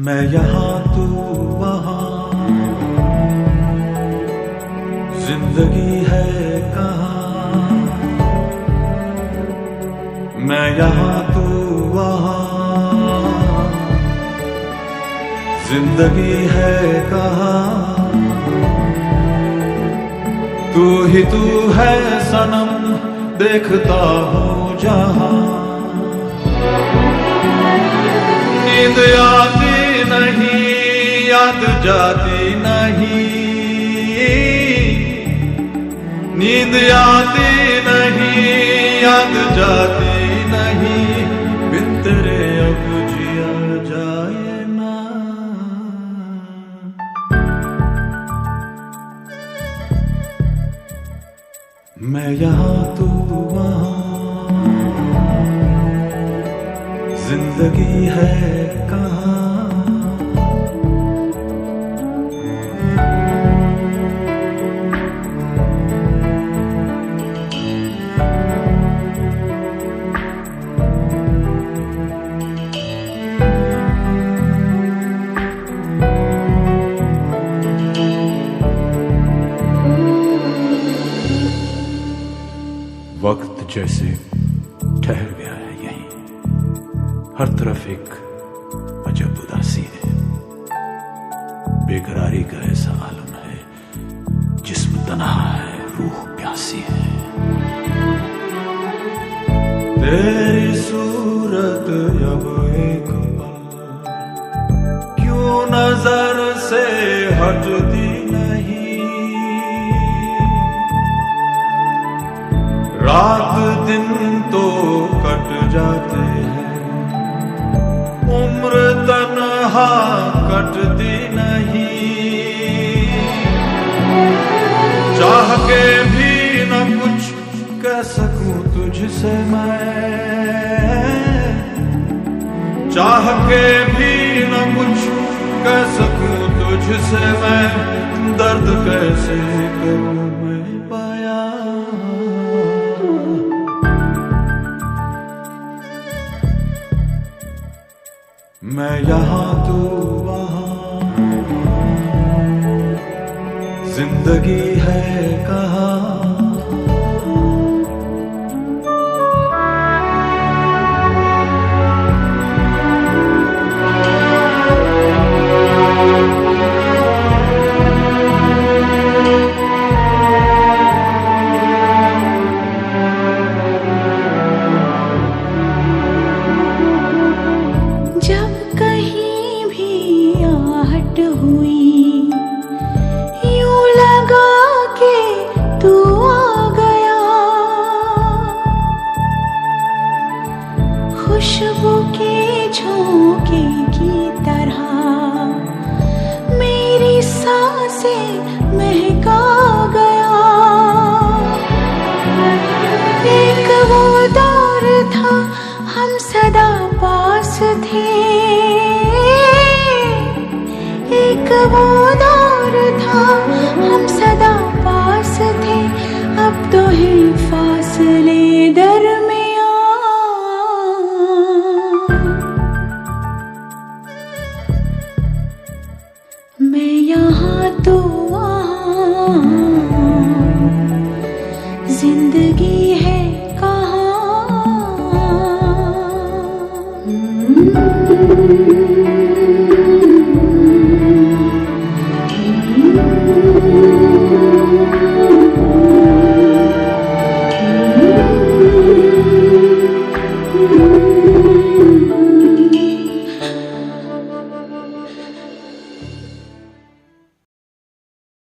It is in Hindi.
मैं यहाँ तू वहाँ, जिंदगी है कहाँ। मैं यहाँ तू वहाँ, जिंदगी है कहाँ। तू ही तू है सनम, देखता हूँ जहाँ। नींद आती नहीं, याद जाती नहीं। नींद आती नहीं, याद जाती नहीं। बिन तेरे अब जिया जाए ना। मैं यहाँ तू वहाँ, जिंदगी है कहाँ। वक्त जैसे ठहर गया है यहीं, हर तरफ एक अजब उदासी है। बेकरारी का ऐसा आलम है, जिस्म तन्हा है, रूह प्यासी है। तेरी सूरत अब एक पल क्यों नजर से हटती नहीं। रात दिन तो कट जाते हैं, उम्र तन्हा कटती नहीं। चाह के भी न कुछ कह सकूं तुझसे मैं। चाह के भी न कुछ कह सकूं तुझसे मैं। दर्द कैसे करूं मैं बयां। मैं यहाँ तू वहाँ, जिंदगी है कहाँ। हुई यूं लगा के तू आ गया। खुशबू के झोंके की तरह मेरी सांसें महका गया। एक वो दौर था, हम सदा पास थे। एक वो दौर था, हम सदा पास थे। अब तो है फासले दरमियां।